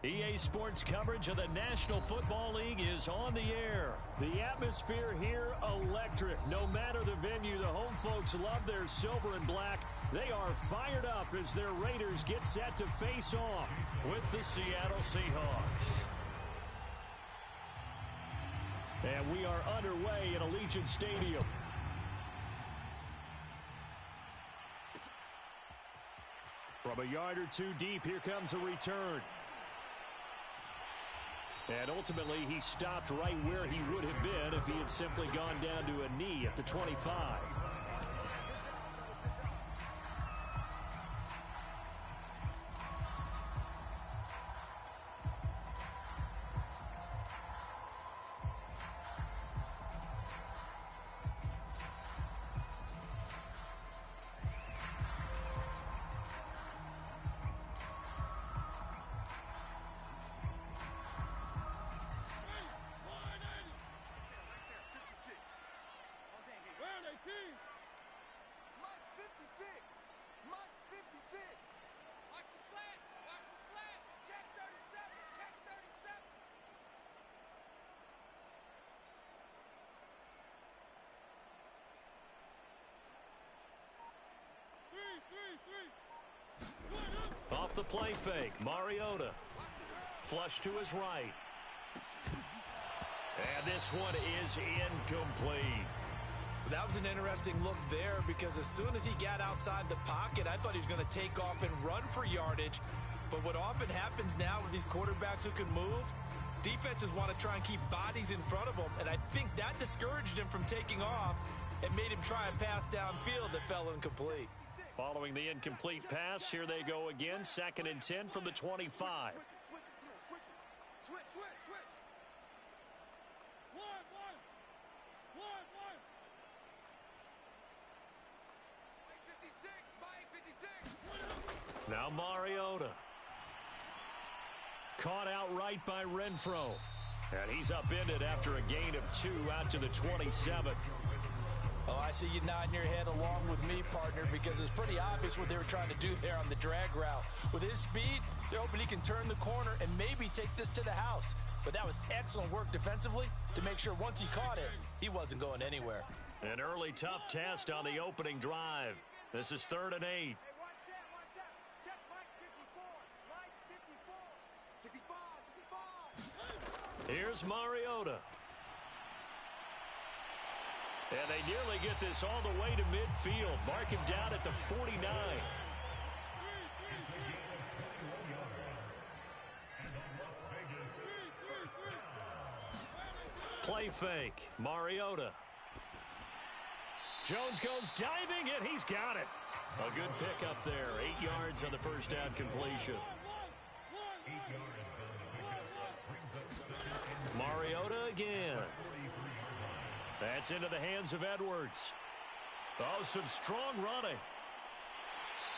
EA Sports coverage of the National Football League is on the air. The atmosphere here, electric. No matter the venue, the home folks love their silver and black. They are fired up as their Raiders get set to face off with the Seattle Seahawks. And we are underway at Allegiant Stadium. From a yard or two deep, here comes a return. And ultimately, he stopped right where he would have been if he had simply gone down to a knee at the 25. Off the play fake, Mariota. Flush to his right. And this one is incomplete. That was an interesting look there because as soon as he got outside the pocket, I thought he was going to take off and run for yardage. But what often happens now with these quarterbacks who can move, defenses want to try and keep bodies in front of them, and I think that discouraged him from taking off and made him try a pass downfield that fell incomplete. Following the incomplete pass, here they go again, 2nd and 10 from the 25. Switch. One. 56. Now Mariota. Caught outright by Renfro. And he's upended after a gain of 2 out to the 27. Oh, I see you nodding your head along with me, partner, because it's pretty obvious what they were trying to do there on the drag route. With his speed, they're hoping he can turn the corner and maybe take this to the house. But that was excellent work defensively to make sure once he caught it, he wasn't going anywhere. An early tough test on the opening drive. This is 3rd and 8. Hey, watch that. Check Mike 54. Mike 54. 65. Here's Mariota. And they nearly get this all the way to midfield. Mark him down at the 49. Play fake. Mariota. Jones goes diving, and he's got it. A good pickup there. 8 yards on the first down completion. Mariota again. That's into the hands of Edwards. Oh, some strong running.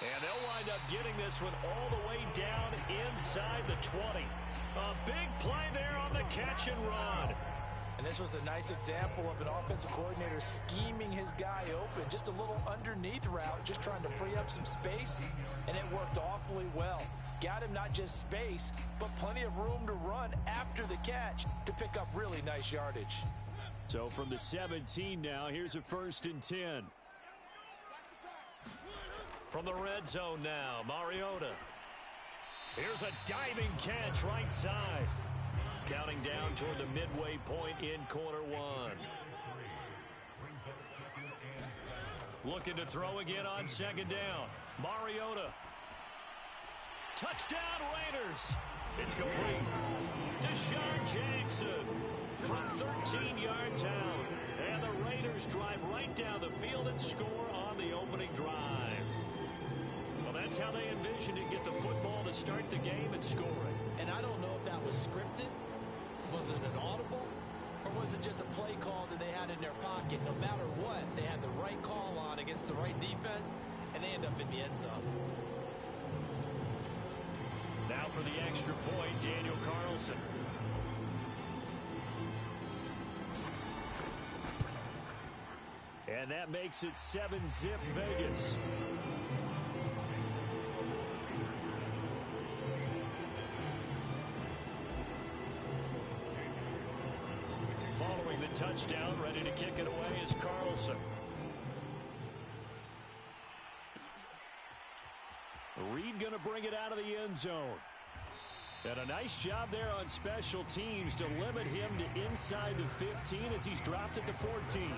And they'll wind up getting this one all the way down inside the 20. A big play there on the catch and run. And this was a nice example of an offensive coordinator scheming his guy open. Just a little underneath route, just trying to free up some space, and it worked awfully well. Got him not just space, but plenty of room to run after the catch to pick up really nice yardage. So from the 17 now, here's a 1st and 10. From the red zone now, Mariota. Here's a diving catch right side. Counting down toward the midway point in quarter 1. Looking to throw again on 2nd down. Mariota. Touchdown Raiders. It's complete. Deshaun Jackson from 13 yards out. And the Raiders drive right down the field and score on the opening drive. Well, that's how they envisioned it. Get the football to start the game and score it. And I don't know if that was scripted. Was it an audible? Or was it just a play call that they had in their pocket? No matter what, they had the right call on against the right defense, and they end up in the end zone. Now for the extra point, Daniel Carlson. And that makes it 7-zip Vegas. touchdown. Ready to kick it away is Carlson. Reed going to bring it out of the end zone. And a nice job there on special teams to limit him to inside the 15 as he's dropped at the 14.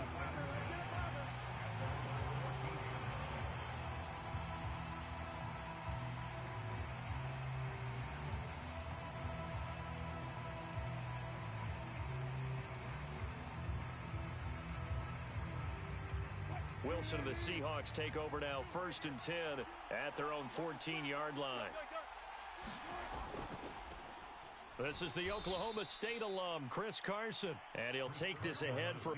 Wilson and the Seahawks take over now, 1st and 10 at their own 14-yard line. This is the Oklahoma State alum, Chris Carson, and he'll take this ahead for...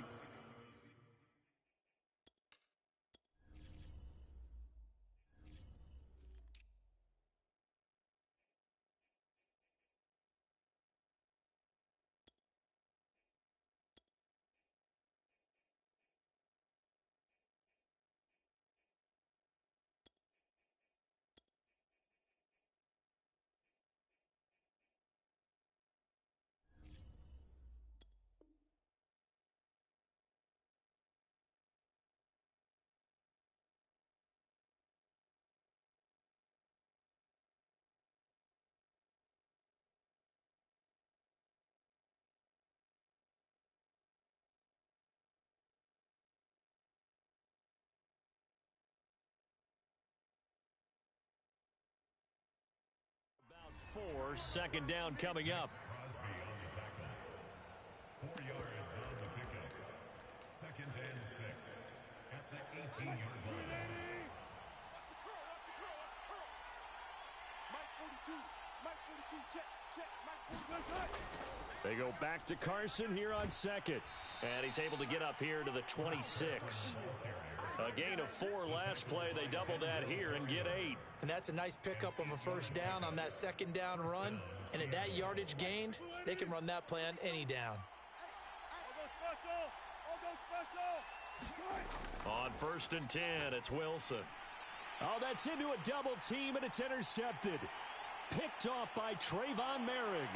About 4, 2nd down coming up. 4 yards on the pickup. 2nd and 6 at the 18-yard line. Mike 42. Mike 42. Check. Mike 42. They go back to Carson here on 2nd. And he's able to get up here to the 26. A gain of 4 last play. They double that here and get 8. And that's a nice pickup of a 1st down on that 2nd down run. And at that yardage gained, they can run that play on any down. On 1st and 10, it's Wilson. Oh, that's into a double team, and it's intercepted. Picked off by Trayvon Merrick.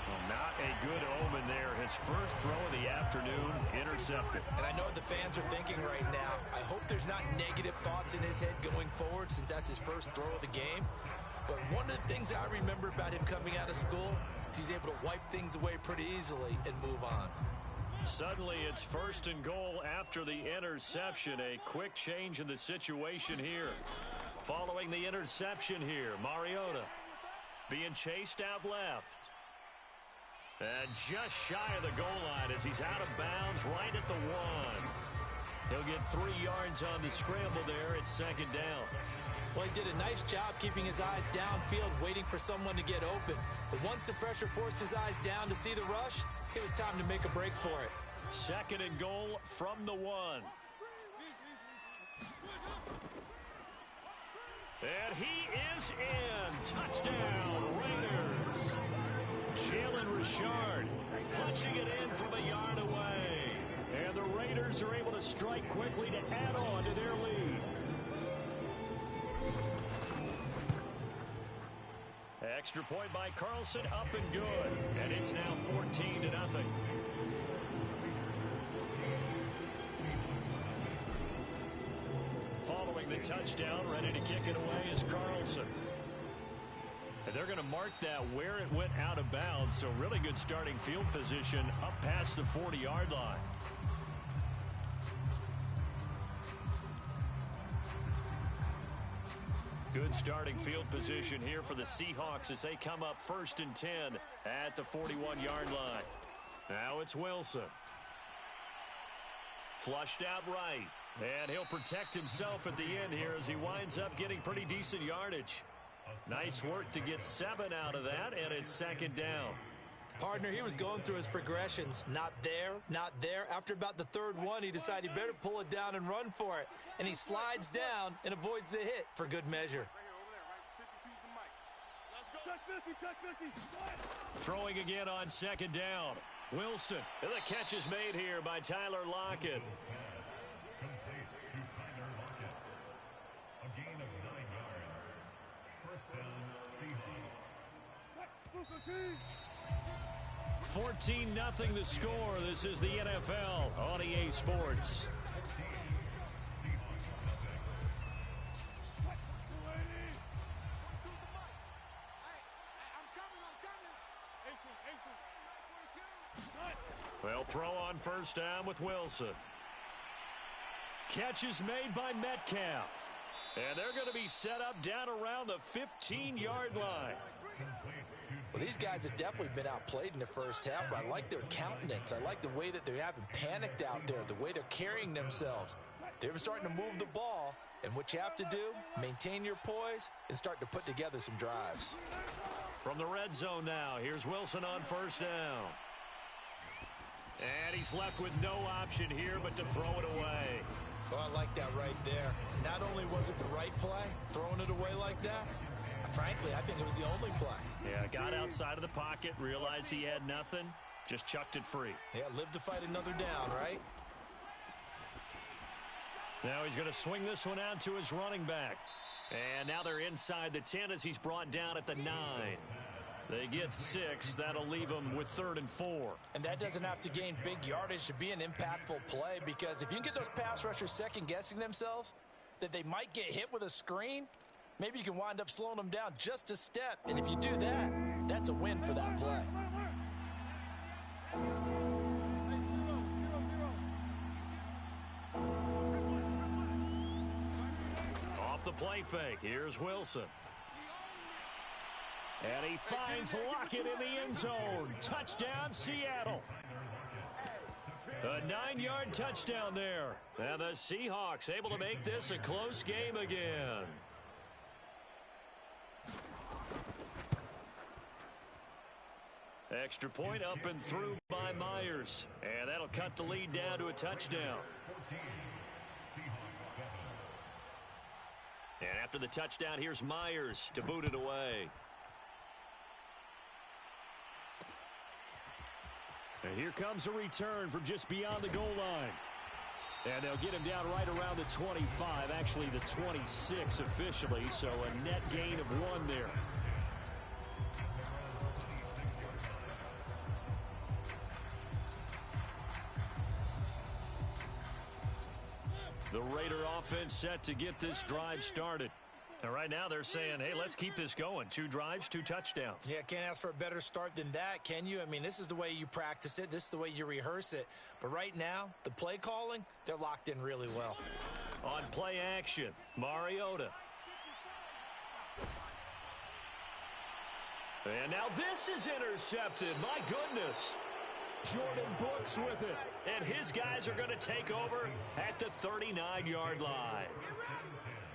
Well, not a good omen there. His first throw of the afternoon intercepted. And I know what the fans are thinking right now. I hope there's not negative thoughts in his head going forward since that's his first throw of the game. But one of the things I remember about him coming out of school is he's able to wipe things away pretty easily and move on. Suddenly, it's 1st and goal after the interception. A quick change in the situation here. Following the interception here, Mariota being chased out left. And just shy of the goal line as he's out of bounds right at the 1. He'll get 3 yards on the scramble there at 2nd down. Well, he did a nice job keeping his eyes downfield, waiting for someone to get open. But once the pressure forced his eyes down to see the rush, it was time to make a break for it. 2nd and goal from the 1. And he is in. Touchdown, Raiders. Jalen Richard punching it in from a yard away. And the Raiders are able to strike quickly to add on to their lead. Extra point by Carlson, up and good. And it's now 14-0. Following the touchdown, ready to kick it away is Carlson. And they're going to mark that where it went out of bounds. So really good starting field position up past the 40-yard line. Good starting field position here for the Seahawks as they come up 1st and 10 at the 41-yard line. Now it's Wilson. Flushed out right. And he'll protect himself at the end here as he winds up getting pretty decent yardage. Nice work to get 7 out of that, and it's 2nd down. Partner, he was going through his progressions. Not there, not there. After about the 3rd one, he decided he better pull it down and run for it. And he slides down and avoids the hit for good measure. Throwing again on 2nd down. Wilson. And the catch is made here by Tyler Lockett. Complete to Tyler Lockett. A gain of 9 yards. 1st down, Seahawks. 14-0 the score. This is the NFL on EA Sports. They'll throw on first down with Wilson. Catch is made by Metcalf. And they're going to be set up down around the 15-yard line. Well, these guys have definitely been outplayed in the first half, but I like their countenance. I like the way that they haven't panicked out there, the way they're carrying themselves. They're starting to move the ball, and what you have to do, maintain your poise and start to put together some drives. From the red zone now, here's Wilson on first down. And he's left with no option here but to throw it away. Oh, I like that right there. Not only was it the right play, throwing it away like that, frankly, I think it was the only play. Yeah, got outside of the pocket, realized he had nothing, just chucked it free. Yeah, live to fight another down, right? Now he's going to swing this one out to his running back. And now they're inside the 10 as he's brought down at the 9. They get 6. That'll leave them with 3rd and 4. And that doesn't have to gain big yardage to be an impactful play, because if you can get those pass rushers second-guessing themselves that they might get hit with a screen, maybe you can wind up slowing them down just a step. And if you do that, that's a win for that play. Off the play fake, here's Wilson. And he finds Lockett in the end zone. Touchdown, Seattle. A 9-yard touchdown there. And the Seahawks able to make this a close game again. Extra point up and through by Myers. And that'll cut the lead down to a touchdown. And after the touchdown, here's Myers to boot it away. And here comes a return from just beyond the goal line. And they'll get him down right around the 25, actually the 26 officially, so a net gain of 1 there. The Raider offense set to get this drive started. And right now they're saying, hey, let's keep this going. 2 drives, 2 touchdowns. Yeah, can't ask for a better start than that, can you? I mean, this is the way you practice it. This is the way you rehearse it. But right now, the play calling, they're locked in really well. On play action, Mariota. And now this is intercepted. My goodness. Jordan Brooks with it. And his guys are going to take over at the 39-yard line.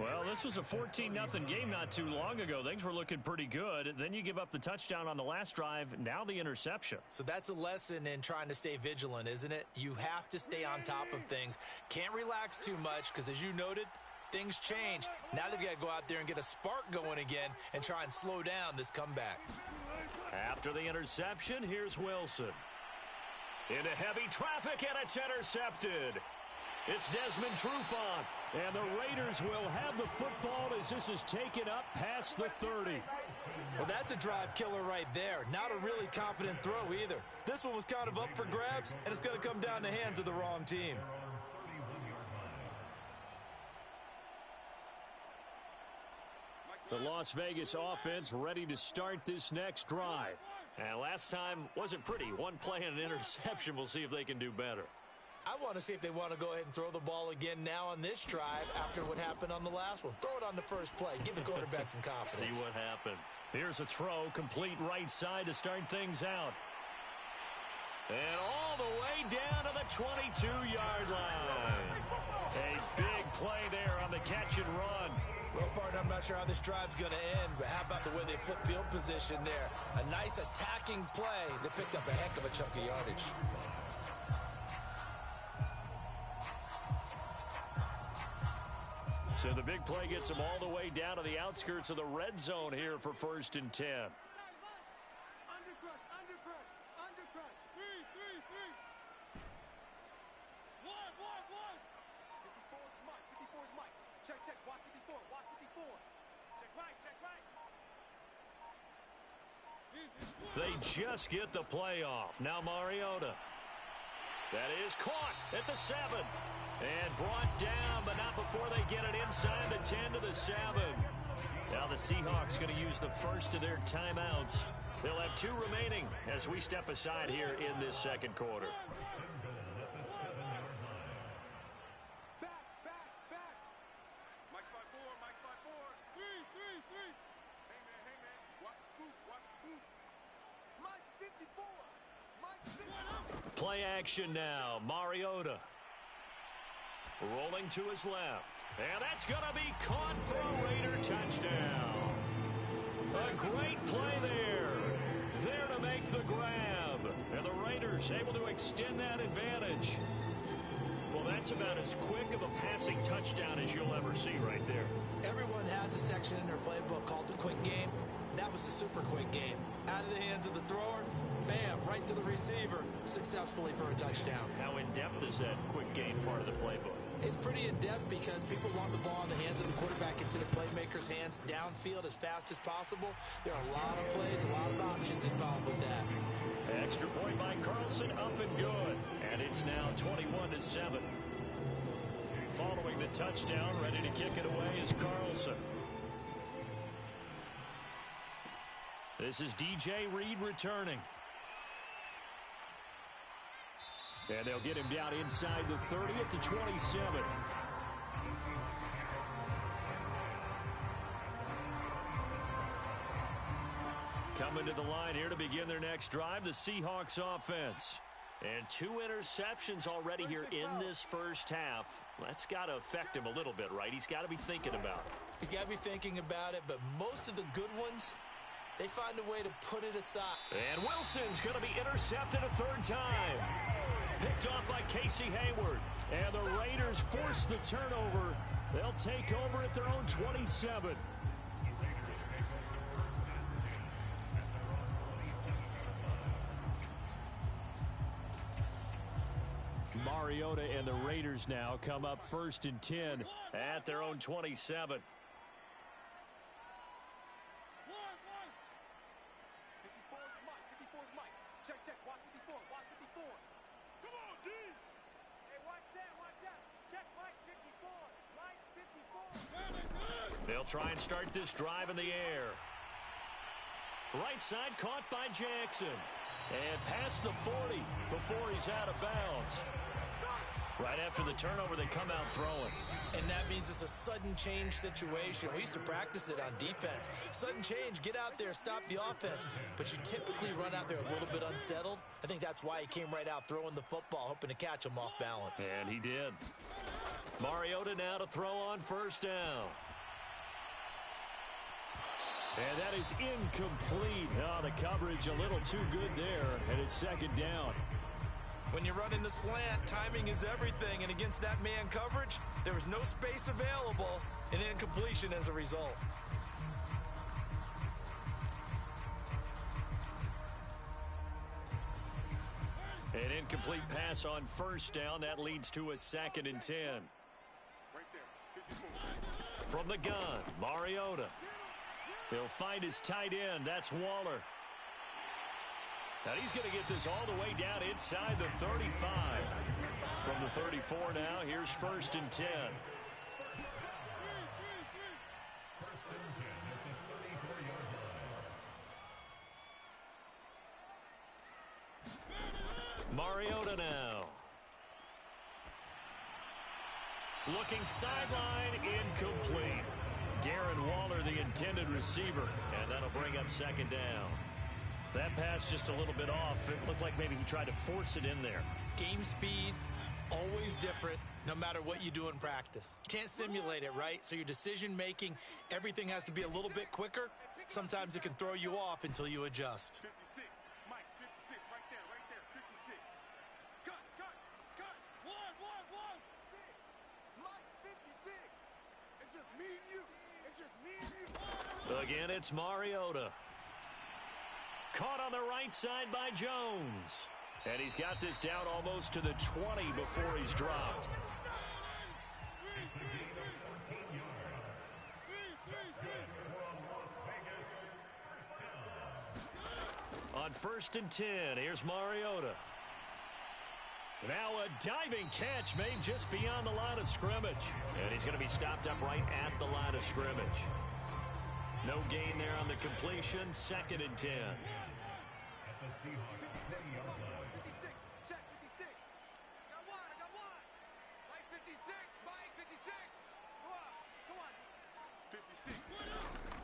Well, this was a 14-0 game not too long ago. Things were looking pretty good. Then you give up the touchdown on the last drive. Now the interception. So that's a lesson in trying to stay vigilant, isn't it? You have to stay on top of things. Can't relax too much because, as you noted, things change. Now they've got to go out there and get a spark going again and try and slow down this comeback. After the interception, here's Wilson. Into heavy traffic, and it's intercepted. It's Desmond Trufant, and the Raiders will have the football as this is taken up past the 30. Well, that's a drive killer right there. Not a really confident throw either. This one was kind of up for grabs, and it's going to come down the hands of the wrong team. The Las Vegas offense ready to start this next drive. And last time wasn't pretty. 1 play and an interception. We'll see if they can do better. I want to see if they want to go ahead and throw the ball again now on this drive after what happened on the last one. Throw it on the first play. Give the quarterback some confidence. See what happens. Here's a throw, complete right side to start things out. And all the way down to the 22-yard line. A big play there on the catch and run. Well, partner, I'm not sure how this drive's going to end, but how about the way they flip field position there? A nice attacking play that picked up a heck of a chunk of yardage. So the big play gets them all the way down to the outskirts of the red zone here for 1st and 10. They just get the play off. Now Mariota. That is caught at the 7. And brought down, but not before they get it inside the 10 to the 7. Now the Seahawks going to use the first of their timeouts. They'll have 2 remaining as we step aside here in this second quarter. Back. Mike 5-4. 3. Hey, man. Watch the boot. Mike's 54. Mike's 54. Play action now. Mariota. Rolling to his left. And that's going to be caught for a Raider touchdown. A great play there. There to make the grab. And the Raiders able to extend that advantage. Well, that's about as quick of a passing touchdown as you'll ever see right there. Everyone has a section in their playbook called the quick game. That was the super quick game. Out of the hands of the thrower, bam, right to the receiver, successfully for a touchdown. How in-depth is that quick game part of the playbook? It's pretty in-depth because people want the ball in the hands of the quarterback into the playmaker's hands downfield as fast as possible. There are a lot of plays, a lot of options involved with that. Extra point by Carlson, up and good. And it's now 21-7. Following the touchdown, ready to kick it away is Carlson. This is DJ Reed returning. And they'll get him down inside the 30 to 27. Coming to the line here to begin their next drive, the Seahawks offense. And 2 interceptions already here in this first half. That's got to affect him a little bit, right? He's got to be thinking about it. He's got to be thinking about it, but most of the good ones, they find a way to put it aside. And Wilson's going to be intercepted a 3rd time. Picked off by Casey Hayward. And the Raiders force the turnover. They'll take over at their own 27. Mariota and the Raiders now come up 1st and 10 at their own 27. 54's Mike. Check. Watch 54. Come on, D. Hey, watch that. Check Mike 54. They'll try and start this drive in the air. Right side caught by Jackson. And past the 40 before he's out of bounds. Right after the turnover, they come out throwing. And that means it's a sudden change situation. We used to practice it on defense. Sudden change, get out there, stop the offense. But you typically run out there a little bit unsettled. I think that's why he came right out throwing the football, hoping to catch him off balance. And he did. Mariota now to throw on 1st down. And that is incomplete. Oh, the coverage a little too good there, and it's 2nd down. When you run in the slant, timing is everything, and against that man coverage, there was no space available, and incompletion as a result. An incomplete pass on 1st down. That leads to a 2nd and 10. Right there. 54. From the gun, Mariota. He'll find his tight end. That's Waller. Now he's going to get this all the way down inside the 35. From the 34 now, here's 1st and 10. Mariota now. Looking sideline, incomplete. Darren Waller, the intended receiver, and that'll bring up 2nd down. That pass just a little bit off. It looked like maybe he tried to force it in there. Game speed, always different, no matter what you do in practice. You can't simulate it, right? So your decision-making, everything has to be a little bit quicker. Sometimes it can throw you off until you adjust. 56. Mike 56. Right there. 56. Cut. One. 6. Mike's 56. It's just me and you. Again, it's Mariota. Caught on the right side by Jones. And he's got this down almost to the 20 before he's dropped. On 1st and 10, here's Mariota. Now a diving catch made just beyond the line of scrimmage. And he's going to be stopped up right at the line of scrimmage. No gain there on the completion. 2nd and 10. At the Seahawks 30-yard line. 56. Check 56. I got one. Mike 56. Mike 56. Come on. 56.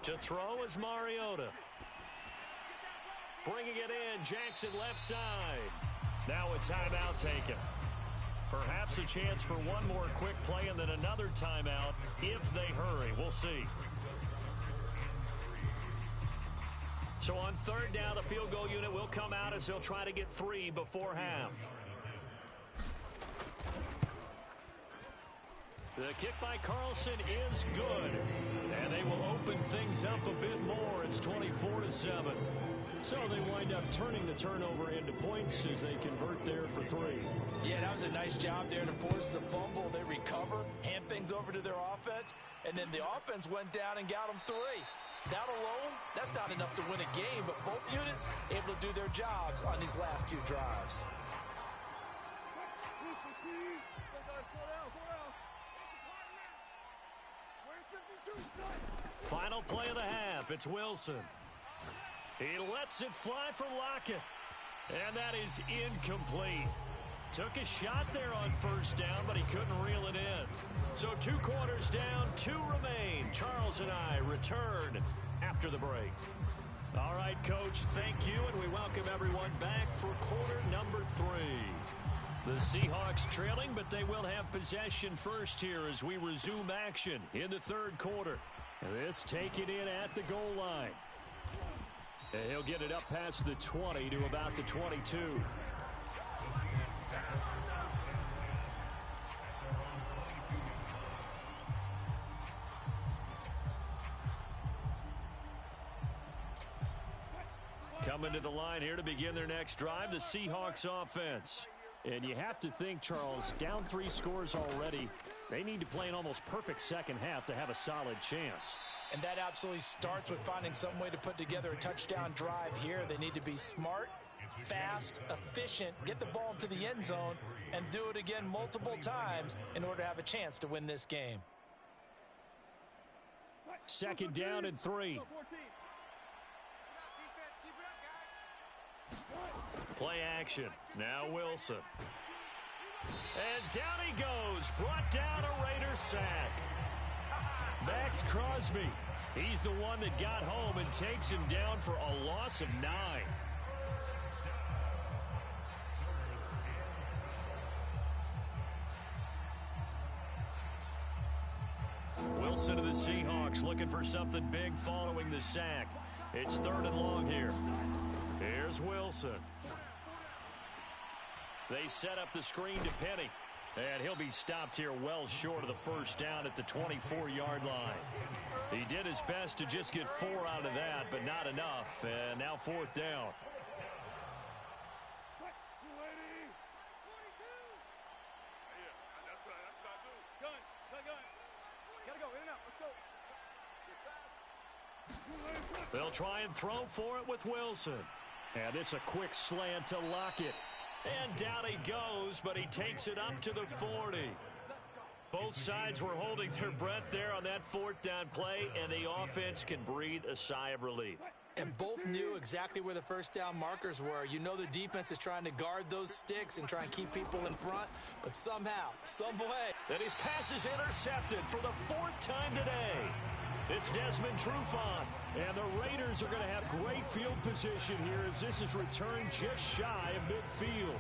To throw is Mariota. Bringing it in, Jackson left side. Now a timeout taken. Perhaps a chance for one more quick play and then another timeout if they hurry. We'll see. So on 3rd down, the field goal unit will come out as they'll try to get 3 before half. The kick by Carlson is good. And they will open things up a bit more. It's 24-7. So they wind up turning the turnover into points as they convert there for 3. Yeah, that was a nice job there to force the fumble. They recover, hand things over to their offense, and then the offense went down and got them 3. That alone, that's not enough to win a game, but both units able to do their jobs on these last 2 drives. Final play of the half. It's Wilson. He lets it fly for Lockett. And that is incomplete. Took a shot there on 1st down, but he couldn't reel it in. So 2 quarters down, 2 remain. Charles and I return after the break. All right, Coach, thank you, and we welcome everyone back for quarter number 3. The Seahawks trailing, but they will have possession first here as we resume action in the 3rd quarter. This taken in at the goal line. And he'll get it up past the 20 to about the 22. Coming to the line here to begin their next drive, the Seahawks offense. And you have to think, Charles, down 3 scores already. They need to play an almost perfect second half to have a solid chance. And that absolutely starts with finding some way to put together a touchdown drive here. They need to be smart, fast, efficient, get the ball into the end zone, and do it again multiple times in order to have a chance to win this game. 2nd down and 3. Play action. Now Wilson. And down he goes. Brought down a Raiders sack. Max Crosby. He's the one that got home and takes him down for a loss of 9. Wilson of the Seahawks looking for something big following the sack. It's 3rd and long here. Here's Wilson. They set up the screen to Penny. And he'll be stopped here well short of the 1st down at the 24-yard line. He did his best to just get 4 out of that, but not enough. And now 4th down. They'll try and throw for it with Wilson. And it's a quick slant to Lockett. And down he goes, but he takes it up to the 40. Both sides were holding their breath there on that 4th down play, and the offense can breathe a sigh of relief. And both knew exactly where the 1st down markers were. You know the defense is trying to guard those sticks and try and keep people in front, but somehow, some way. And his pass is intercepted for the 4th time today. It's Desmond Trufant, and the Raiders are going to have great field position here as this is returned just shy of midfield.